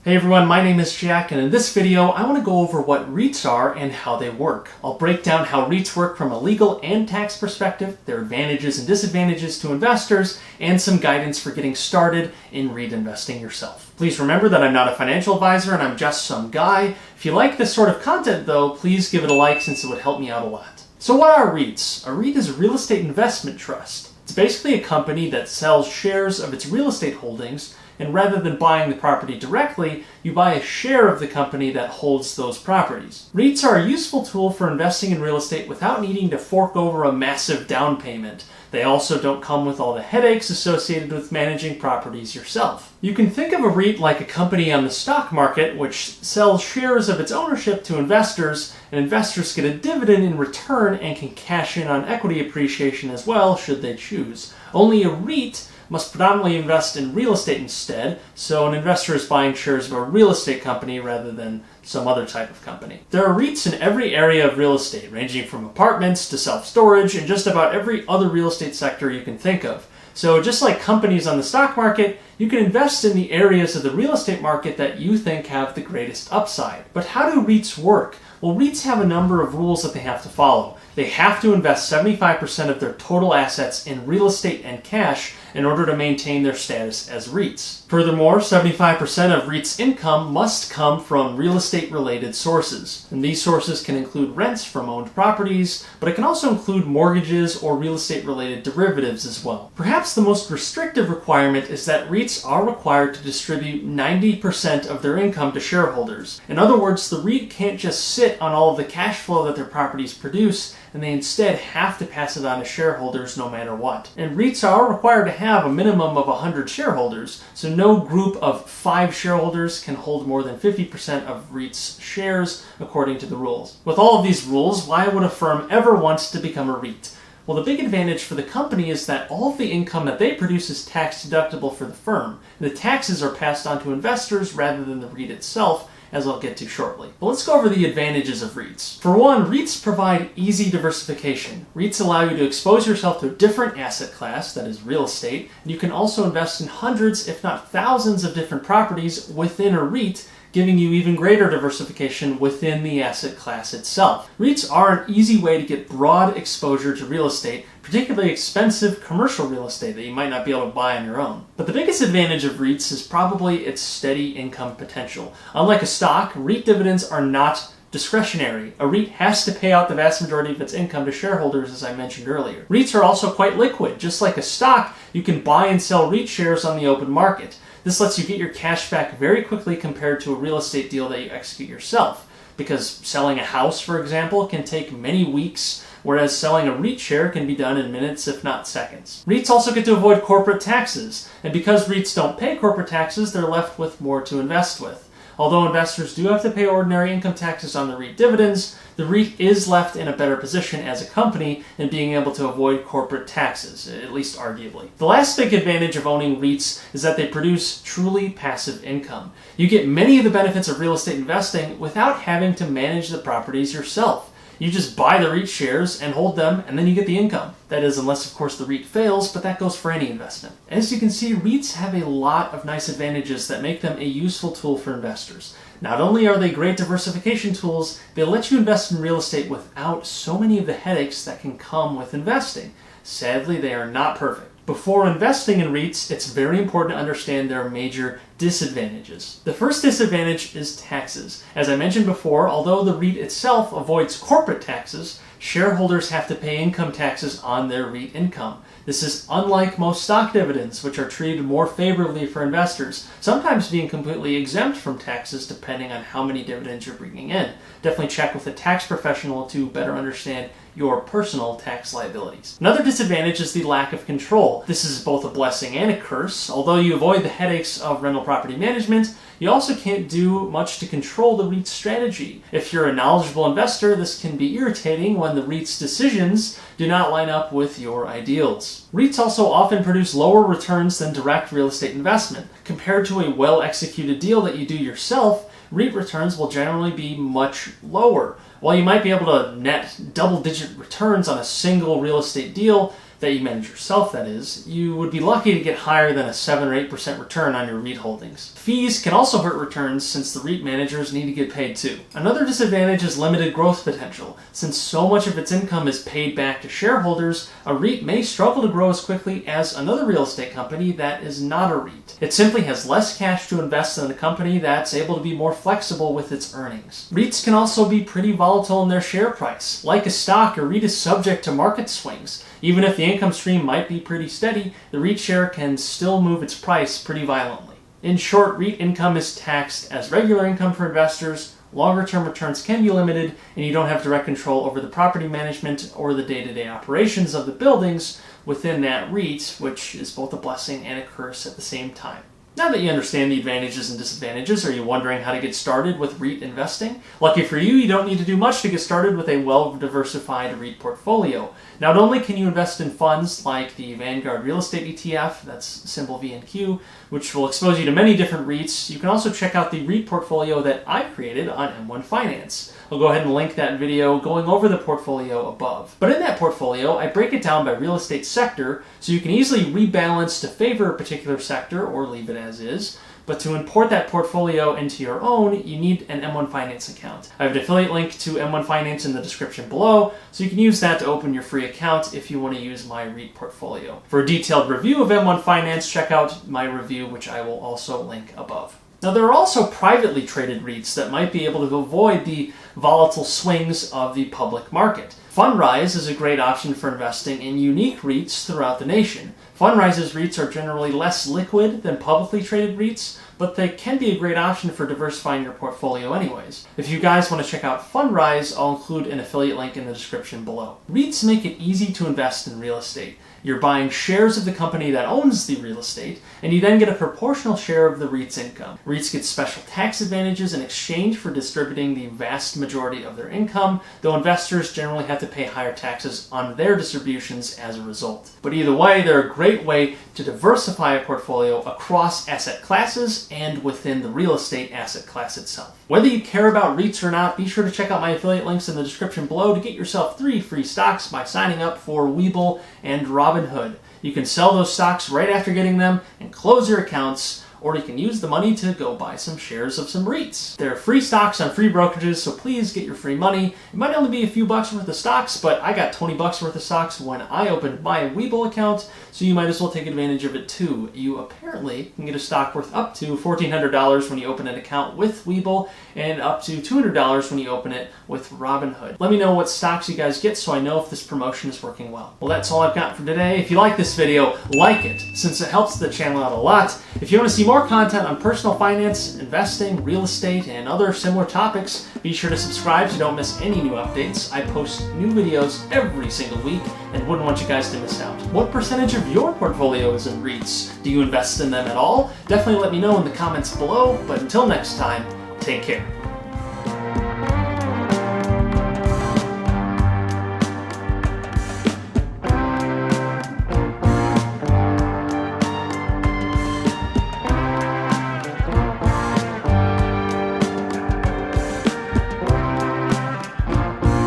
Hey everyone, my name is Jack, and in this video I want to go over what REITs are and how they work. I'll break down how REITs work from a legal and tax perspective, their advantages and disadvantages to investors, and some guidance for getting started in REIT investing yourself. Please remember that I'm not a financial advisor and I'm just some guy. If you like this sort of content though, please give it a like since it would help me out a lot. So what are REITs? A REIT is a real estate investment trust. It's basically a company that sells shares of its real estate holdings, and rather than buying the property directly, you buy a share of the company that holds those properties. REITs are a useful tool for investing in real estate without needing to fork over a massive down payment. They also don't come with all the headaches associated with managing properties yourself. You can think of a REIT like a company on the stock market which sells shares of its ownership to investors, and investors get a dividend in return and can cash in on equity appreciation as well should they choose. Only a REIT must predominantly invest in real estate instead, so an investor is buying shares of a real estate company rather than some other type of company. There are REITs in every area of real estate, ranging from apartments to self-storage and just about every other real estate sector you can think of. So just like companies on the stock market, you can invest in the areas of the real estate market that you think have the greatest upside. But how do REITs work? Well, REITs have a number of rules that they have to follow. They have to invest 75% of their total assets in real estate and cash in order to maintain their status as REITs. Furthermore, 75% of REITs' income must come from real estate-related sources. And these sources can include rents from owned properties, but it can also include mortgages or real estate-related derivatives as well. Perhaps the most restrictive requirement is that REITs are required to distribute 90% of their income to shareholders. In other words, the REIT can't just sit on all of the cash flow that their properties produce, and they instead have to pass it on to shareholders no matter what. And REITs are required to have a minimum of 100 shareholders, so no group of 5 shareholders can hold more than 50% of REITs shares according to the rules. With all of these rules, why would a firm ever want to become a REIT? Well, the big advantage for the company is that all of the income that they produce is tax deductible for the firm. The taxes are passed on to investors rather than the REIT itself, as I'll get to shortly. But let's go over the advantages of REITs. For one, REITs provide easy diversification. REITs allow you to expose yourself to a different asset class, that is real estate, and you can also invest in hundreds, if not thousands, of different properties within a REIT, giving you even greater diversification within the asset class itself. REITs are an easy way to get broad exposure to real estate, particularly expensive commercial real estate that you might not be able to buy on your own. But the biggest advantage of REITs is probably its steady income potential. Unlike a stock, REIT dividends are not discretionary. A REIT has to pay out the vast majority of its income to shareholders, as I mentioned earlier. REITs are also quite liquid. Just like a stock, you can buy and sell REIT shares on the open market. This lets you get your cash back very quickly compared to a real estate deal that you execute yourself, because selling a house, for example, can take many weeks, whereas selling a REIT share can be done in minutes, if not seconds. REITs also get to avoid corporate taxes, and because REITs don't pay corporate taxes, they're left with more to invest with. Although investors do have to pay ordinary income taxes on the REIT dividends, the REIT is left in a better position as a company in being able to avoid corporate taxes, at least arguably. The last big advantage of owning REITs is that they produce truly passive income. You get many of the benefits of real estate investing without having to manage the properties yourself. You just buy the REIT shares and hold them, and then you get the income. That is, unless of course the REIT fails, but that goes for any investment. As you can see, REITs have a lot of nice advantages that make them a useful tool for investors. Not only are they great diversification tools, they let you invest in real estate without so many of the headaches that can come with investing. Sadly, they are not perfect. Before investing in REITs, it's very important to understand their major disadvantages. The first disadvantage is taxes. As I mentioned before, although the REIT itself avoids corporate taxes, shareholders have to pay income taxes on their REIT income. This is unlike most stock dividends, which are treated more favorably for investors, sometimes being completely exempt from taxes depending on how many dividends you're bringing in. Definitely check with a tax professional to better understand your personal tax liabilities. Another disadvantage is the lack of control. This is both a blessing and a curse. Although you avoid the headaches of rental property management, you also can't do much to control the REIT's strategy. If you're a knowledgeable investor, this can be irritating when the REIT's decisions do not line up with your ideals. REITs also often produce lower returns than direct real estate investment. Compared to a well-executed deal that you do yourself, REIT returns will generally be much lower. While you might be able to net double-digit returns on a single real estate deal, that you manage yourself, that is, you would be lucky to get higher than a 7 or 8% return on your REIT holdings. Fees can also hurt returns since the REIT managers need to get paid too. Another disadvantage is limited growth potential. Since so much of its income is paid back to shareholders, a REIT may struggle to grow as quickly as another real estate company that is not a REIT. It simply has less cash to invest in a company that's able to be more flexible with its earnings. REITs can also be pretty volatile in their share price. Like a stock, a REIT is subject to market swings. Even if the income stream might be pretty steady, the REIT share can still move its price pretty violently. In short, REIT income is taxed as regular income for investors, longer-term returns can be limited, and you don't have direct control over the property management or the day-to-day operations of the buildings within that REIT, which is both a blessing and a curse at the same time. Now that you understand the advantages and disadvantages, are you wondering how to get started with REIT investing? Lucky for you, you don't need to do much to get started with a well-diversified REIT portfolio. Not only can you invest in funds like the Vanguard Real Estate ETF, that's symbol VNQ, which will expose you to many different REITs, you can also check out the REIT portfolio that I created on M1 Finance. I'll go ahead and link that video going over the portfolio above. But in that portfolio, I break it down by real estate sector so you can easily rebalance to favor a particular sector or leave it as is. But to import that portfolio into your own, you need an M1 Finance account. I have an affiliate link to M1 Finance in the description below, so you can use that to open your free account if you want to use my REIT portfolio. For a detailed review of M1 Finance, check out my review, which I will also link above. Now, there are also privately traded REITs that might be able to avoid the volatile swings of the public market. FUNDRISE is a great option for investing in unique REITs throughout the nation. FUNDRISE's REITs are generally less liquid than publicly traded REITs, but they can be a great option for diversifying your portfolio anyways. If you guys want to check out FUNDRISE, I'll include an affiliate link in the description below. REITs make it easy to invest in real estate. You're buying shares of the company that owns the real estate, and you then get a proportional share of the REIT's income. REITs get special tax advantages in exchange for distributing the vast majority of their income, though investors generally have to pay higher taxes on their distributions as a result. But either way, they're a great way to diversify a portfolio across asset classes and within the real estate asset class itself. Whether you care about REITs or not, be sure to check out my affiliate links in the description below to get yourself 3 free stocks by signing up for Webull and Robinhood. You can sell those stocks right after getting them and close your accounts, or you can use the money to go buy some shares of some REITs. They're free stocks on free brokerages, so please get your free money. It might only be a few bucks worth of stocks, but I got 20 bucks worth of stocks when I opened my Webull account, so you might as well take advantage of it too. You apparently can get a stock worth up to $1,400 when you open an account with Webull, and up to $200 when you open it with Robinhood. Let me know what stocks you guys get so I know if this promotion is working well. Well, that's all I've got for today. If you like this video, like it, since it helps the channel out a lot. If you want to see more content on personal finance, investing, real estate, and other similar topics, be sure to subscribe so you don't miss any new updates. I post new videos every single week and wouldn't want you guys to miss out. What percentage of your portfolio is in REITs? Do you invest in them at all? Definitely let me know in the comments below, but until next time, take care.